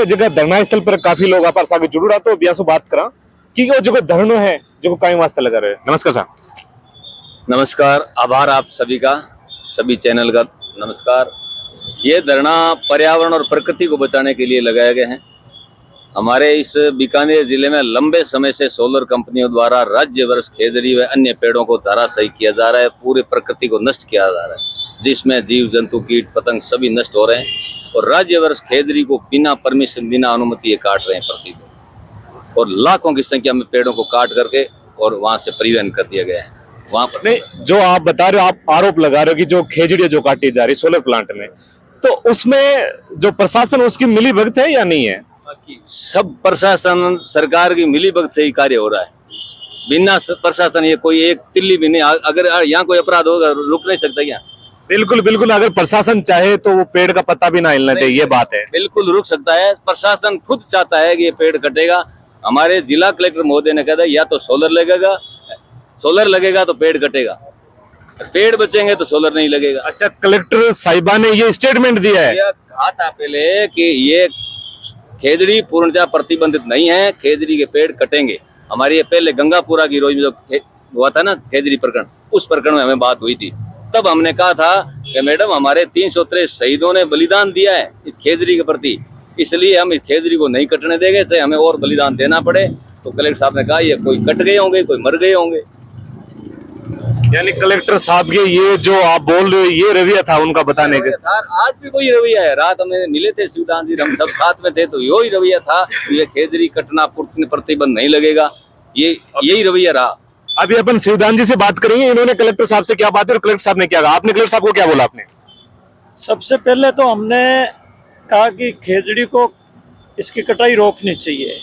जगह धरना स्थल पर काफी लोग आपस आगे जुड़ रहा तो ब्याह से बात करा कि वो जो धरनो है जो कई वास्ते लगा रहे। नमस्कार सर। नमस्कार, आभार आप सभी का, सभी चैनल का नमस्कार। ये धरना पर्यावरण और प्रकृति को बचाने के लिए लगाए गए हैं। हमारे इस बीकानेर जिले में लंबे समय से सोलर कंपनियों द्वारा राज्य वृक्ष खेजड़ी व अन्य पेड़ों को धराशायी किया जा रहा है, पूरे प्रकृति को नष्ट किया जा रहा है, जिसमें जीव जंतु कीट पतंग सभी नष्ट हो रहे हैं। और राज्य वृक्ष खेजड़ी को बिना परमिशन बिना अनुमति ये काट रहे हैं प्रतिदिन, और लाखों की संख्या में पेड़ों को काट करके और वहां से परिवहन कर दिया गया है। वहां पर नहीं, जो आप बता रहे हो, आप आरोप लगा रहे हो कि जो खेजड़ी जो काटी जा रही सोलर प्लांट में, तो उसमें जो प्रशासन उसकी मिली भगत है या नहीं है? सब प्रशासन सरकार की मिलीभगत से ही कार्य हो रहा है। बिना प्रशासन ये कोई एक तिल्ली भी नहीं, अगर यहाँ कोई अपराध होगा रुक नहीं सकता क्या? बिल्कुल बिल्कुल, अगर प्रशासन चाहे तो वो पेड़ का पत्ता भी ना हिलने दे, ये बात है। बिल्कुल रुक सकता है। प्रशासन खुद चाहता है कि ये पेड़ कटेगा। हमारे जिला कलेक्टर महोदय ने कहा या तो सोलर लगेगा तो पेड़ कटेगा, पेड़ बचेंगे तो सोलर नहीं लगेगा। अच्छा, कलेक्टर साहिबा ने ये स्टेटमेंट दिया है? कहा था पहले कि ये खेजड़ी पूर्णतः प्रतिबंधित नहीं है, खेजड़ी के पेड़ कटेंगे। हमारी ये पहले गंगापुरा की रोज में जो हुआ था ना खेजड़ी प्रकरण, उस प्रकरण में हमें बात हुई थी। तब हमने कहा था कि मैडम हमारे 363 शहीदों ने बलिदान दिया है इस खेजड़ी के प्रति, इसलिए हम इस खेजड़ी को नहीं कटने देंगे, चाहे हमें और बलिदान देना पड़े। तो कलेक्टर साहब ने कहा ये कोई कट गए होंगे, कोई मर गए होंगे। यानी कलेक्टर साहब के ये जो आप बोल रहे हो ये रवैया था उनका बताने के? आज भी कोई रवैया है। रात हमें मिले थे शिवदान जी, हम सब साथ में थे, तो यही रवैया था, ये खेजड़ी कटना प्रतिबंध नहीं लगेगा, यही रवैया रहा। अभी अपन शिवदान जी से बात करेंगे, इन्होंने कलेक्टर साहब से क्या बात है और कलेक्टर साहब ने क्या कहा? आपने कलेक्टर साहब को क्या बोला? आपने सबसे पहले तो हमने कहा कि खेजड़ी को इसकी कटाई रोकनी चाहिए,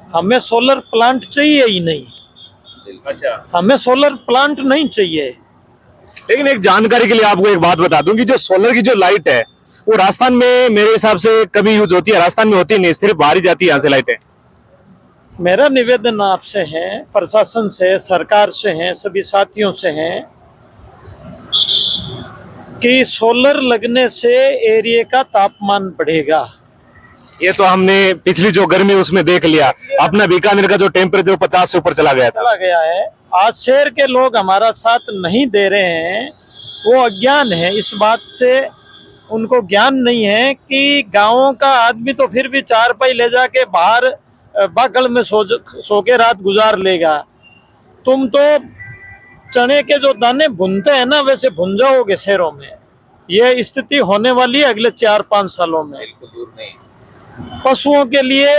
हमें सोलर प्लांट चाहिए ही नहीं। अच्छा, हमें सोलर प्लांट नहीं चाहिए। लेकिन एक जानकारी के लिए आपको एक बात बता दूं कि जो सोलर की जो लाइट है वो राजस्थान में मेरे हिसाब से कभी यूज होती है, राजस्थान में होती नहीं, सिर्फ बाहर ही जाती है यहाँ से लाइटें। मेरा निवेदन आपसे है, प्रशासन से, सरकार से है, सभी साथियों से है कि सोलर लगने से एरिया का तापमान बढ़ेगा। ये तो हमने पिछली जो गर्मी उसमें देख लिया, अपना बीकानेर का जो टेम्परेचर 50 से ऊपर चला गया है। आज शहर के लोग हमारा साथ नहीं दे रहे हैं, वो अज्ञान है इस बात से, उनको ज्ञान नहीं है कि गांवों का आदमी तो फिर भी चारपाई ले जाके बाहर बागल में सो के रात गुजार लेगा। तुम तो चने के जो दाने भुनते हैं ना, वैसे भुन जाओगे शहरों में। ये स्थिति होने वाली है अगले 4-5 सालों में। बिल्कुल दूर नहीं। पशुओं के लिए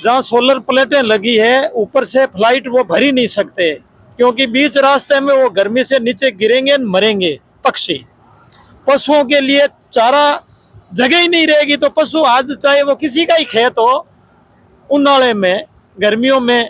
जहाँ सोलर प्लेटें लगी है, ऊपर से फ्लाइट वो भर ही नहीं सकते, क्योंकि बीच रास्ते में वो गर्मी से नीचे गिरेंगे, मरेंगे पक्षी। पशुओं के लिए चारा जगह ही नहीं रहेगी, तो पशु आज चाहे वो किसी का ही खेत हो, उन्हाड़े में गर्मियों में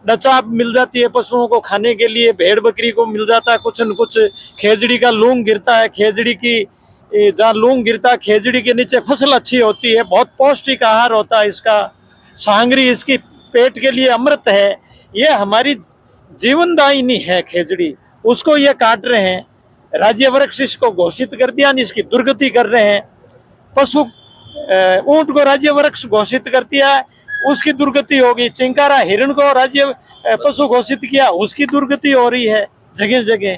डचाप मिल जाती है पशुओं को खाने के लिए, भेड़ बकरी को मिल जाता है कुछ न कुछ। खेजड़ी का लूंग गिरता है, खेजड़ी की जहाँ लूंग गिरता है खेजड़ी के नीचे फसल अच्छी होती है, बहुत पौष्टिक आहार होता है इसका, सांगरी इसकी पेट के लिए अमृत है। ये हमारी जीवनदायिनी है खेजड़ी, उसको ये काट रहे हैं। राज्य वृक्ष इसको घोषित कर दिया, इसकी दुर्गति कर रहे हैं। पशु ऊंट को राज्य वृक्ष घोषित कर दिया, उसकी दुर्गति होगी। चिंकारा हिरण को राज्य पशु घोषित किया, उसकी दुर्गति हो रही है जगह जगह।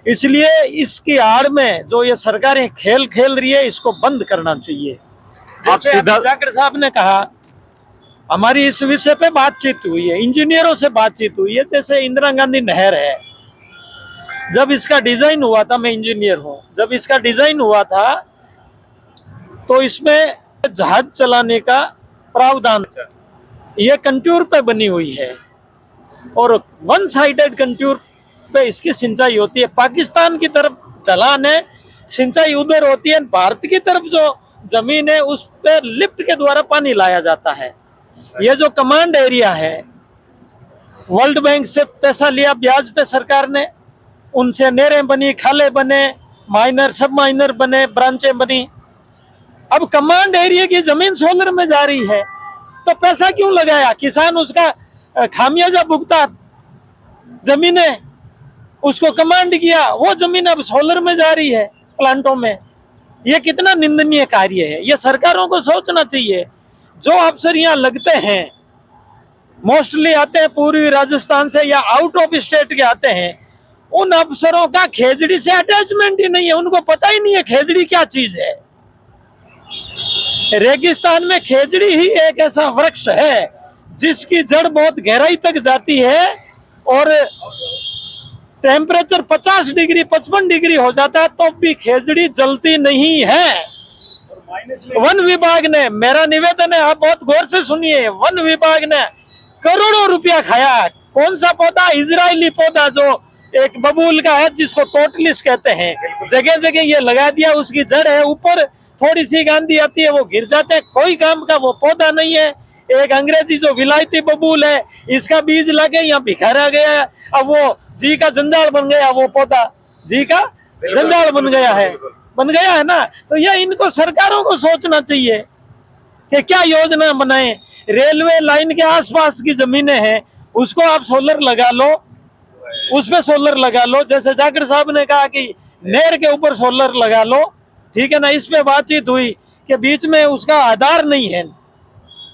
इसलिए इसकी आड़ में जो ये सरकारें खेल खेल रही है, इसको बंद करना चाहिए। जाकर साहब ने कहा, हमारी इस विषय पे बातचीत हुई है, इंजीनियरों से बातचीत हुई है। जैसे इंदिरा गांधी नहर है, जब इसका डिजाइन हुआ था, मैं इंजीनियर हूं, जब इसका डिजाइन हुआ था तो इसमें जहाज चलाने का प्रावधान, ये कंटूर पे बनी हुई है और वन साइडेड कंटूर पे इसकी सिंचाई होती है। पाकिस्तान की तरफ ढलान है, सिंचाई उधर होती है। भारत की तरफ जो जमीन है उस पे लिफ्ट के द्वारा पानी लाया जाता है। ये जो कमांड एरिया है, वर्ल्ड बैंक से पैसा लिया ब्याज पे सरकार ने, उनसे नहरें बनी, खाले बने, माइनर सब माइनर बने, ब्रांचें बनी। अब कमांड एरिया की जमीन सोलर में जा रही है, तो पैसा क्यों लगाया? किसान उसका खामियाजा भुगता, जमीनें उसको कमांड किया, वो जमीन अब सोलर में जा रही है प्लांटों में। ये कितना निंदनीय कार्य है, ये सरकारों को सोचना चाहिए। जो अफसर यहाँ लगते हैं मोस्टली आते हैं पूर्वी राजस्थान से या आउट ऑफ स्टेट के आते हैं, उन अफसरों का खेजड़ी से अटैचमेंट ही नहीं है, उनको पता ही नहीं है खेजड़ी क्या चीज है। रेगिस्तान में खेजड़ी ही एक ऐसा वृक्ष है जिसकी जड़ बहुत गहराई तक जाती है और टेम्परेचर 50 डिग्री 55 डिग्री हो जाता है तो भी खेजड़ी जलती नहीं है। वन विभाग ने, मेरा निवेदन है आप बहुत गौर से सुनिए, वन विभाग ने करोड़ों रुपया खाया। कौन सा पौधा? इजरायली पौधा जो एक बबूल का है जिसको टोटलिस कहते हैं, जगह जगह ये लगा दिया, उसकी जड़ है, ऊपर थोड़ी सी गांधी आती है वो गिर जाते हैं, कोई काम का वो पौधा नहीं है। एक अंग्रेजी जो विलायती बबूल है इसका बीज लगे यहाँ बिखरा गया है, अब वो जी का जंजाल बन गया, वो पौधा जी का जंजाल बन गया है ना। तो ये इनको सरकारों को सोचना चाहिए कि क्या योजना बनाए। रेलवे लाइन के आसपास की जमीनें हैं उसको आप सोलर लगा लो, उसपे सोलर लगा लो, जैसे जाकिर साहब ने कहा कि नहर के ऊपर सोलर लगा लो, ठीक है ना। इस पे बातचीत हुई कि बीच में उसका आधार नहीं है,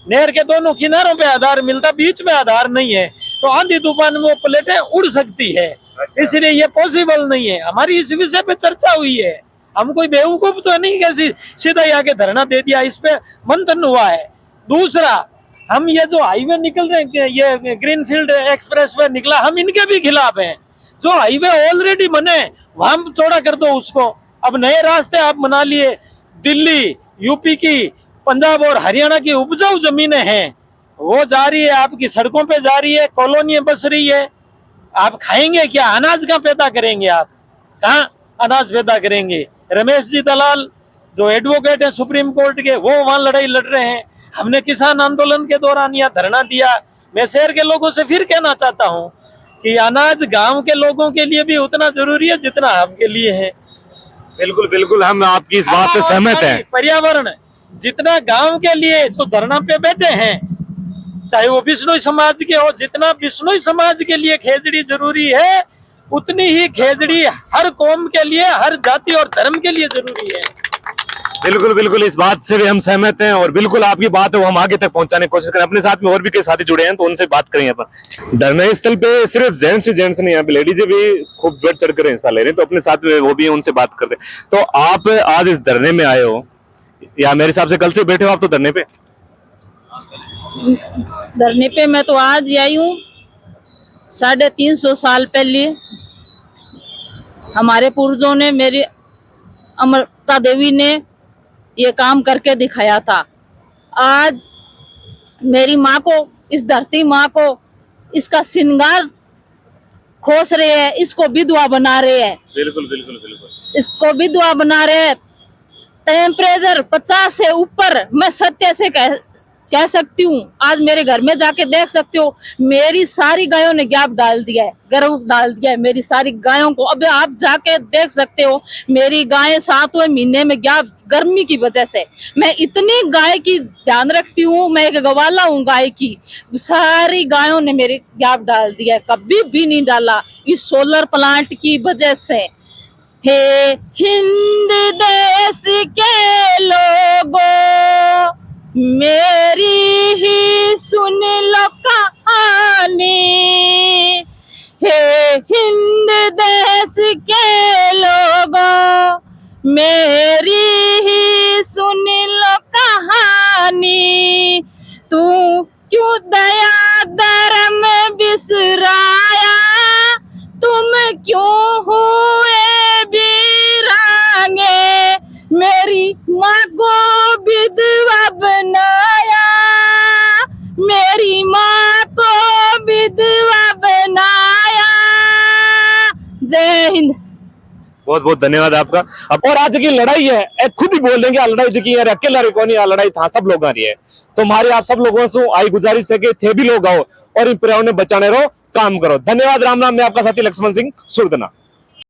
नहर के दोनों किनारों पे आधार मिलता, बीच में आधार नहीं है, तो आंधी तूफान में वो प्लेटें उड़ सकती है, इसलिए ये पॉसिबल नहीं है। हमारी इस विषय पे चर्चा हुई है, हम कोई बेवकूफ तो नहीं कैसी सीधा ही आके धरना दे दिया, इस पे मंथन हुआ है। दूसरा, हम ये जो हाईवे निकल रहे हैं, ये ग्रीनफील्ड एक्सप्रेस वे निकला, हम इनके भी खिलाफ हैं। जो हाईवे ऑलरेडी बने वहां चौड़ा कर दो उसको। अब नए रास्ते आप बना लिए, दिल्ली, यूपी की, पंजाब और हरियाणा की उपजाऊ जमीनें हैं वो जा रही है, आपकी सड़कों पे जा रही है, कॉलोनियां बस रही है। आप खाएंगे क्या? अनाज कहाँ पैदा करेंगे? आप कहाँ अनाज पैदा करेंगे? रमेश जी दलाल जो एडवोकेट है सुप्रीम कोर्ट के, वो वहां लड़ाई लड़ रहे हैं। हमने किसान आंदोलन के दौरान यहाँ धरना दिया। मैं शहर के लोगों से फिर कहना चाहता हूँ कि अनाज गांव के लोगों के लिए भी उतना जरूरी है जितना आपके लिए है। बिल्कुल बिल्कुल, हम आपकी इस बात से सहमत हैं। पर्यावरण जितना गांव के लिए जो धरना पे बैठे हैं, चाहे वो बिश्नोई समाज के हो, जितना बिश्नोई समाज के लिए खेजड़ी जरूरी है उतनी ही खेजड़ी हर कौम के लिए, हर जाति और धर्म के लिए जरूरी है। बिल्कुल बिल्कुल, इस बात से भी हम सहमत हैं और बिल्कुल आपकी बात है वो हम आगे तक पहुंचाने की कोशिश करें। अपने साथ में और भी कई साथी जुड़े हैं तो उनसे बात करेंगे अपन। धरना स्थल पे सिर्फ जेंट्स नहीं, यहाँ पे लेडीज भी खूब बढ़ चढ़ कर हिस्सा ले रहे हैं, तो अपने साथ में वो भी है, उनसे बात करते हैं। तो आप आज इस धरने में आए हो या मेरे हिसाब से कल से बैठे हो आप तो धरने पे? धरने पे मैं तो आज ही आई हूँ। 350 साल पहले हमारे पूर्वजों ने, मेरी अमृता देवी ने ये काम करके दिखाया था। आज मेरी माँ को, इस धरती माँ को, इसका श्रृंगार खोस रहे हैं, इसको विधवा बना रहे हैं। बिल्कुल बिल्कुल बिल्कुल, इसको विधवा बना रहे हैं। टेम्परेचर 50 से ऊपर, मैं सत्य से कह सकती हूँ, आज मेरे घर में जाके देख सकते हो, मेरी सारी गायों ने गैप डाल दिया है, गर्भ डाल दिया है मेरी सारी गायों को। अब आप जाके देख सकते हो मेरी गायें 7वें महीने में गैप, गर्मी की वजह से। मैं इतनी गाय की ध्यान रखती हूँ, मैं एक गवाला हूँ गाय की, सारी गायों ने मेरी गैप डाल दिया है, कभी भी नहीं डाला इस सोलर प्लांट की वजह से। हे हिंद देश के लोगों, मेरी ही सुन लो कहानी। हे हिंद देश के लोगों, मेरी ही सुन लो कहानी। तू क्यों दया धर्म बिसराया, तुम क्यों हुए वीरांगे। मेरी माँ को विधवा बनाया, मेरी माँ को विधवा बनाया। जय हिंद। बहुत बहुत धन्यवाद आपका। अब और आज की लड़ाई है खुद ही बोल देंगे, लड़ाई जो की है अकेला रे कौन, लड़ाई था सब लोग आ रही है। तो हमारी आप सब लोगों से आई गुजारिश है कि थे भी लोग आओ और इन पर्यावरण बचाने रहो, काम करो। धन्यवाद। राम राम। मैं आपका साथी लक्ष्मण सिंह सुरदना।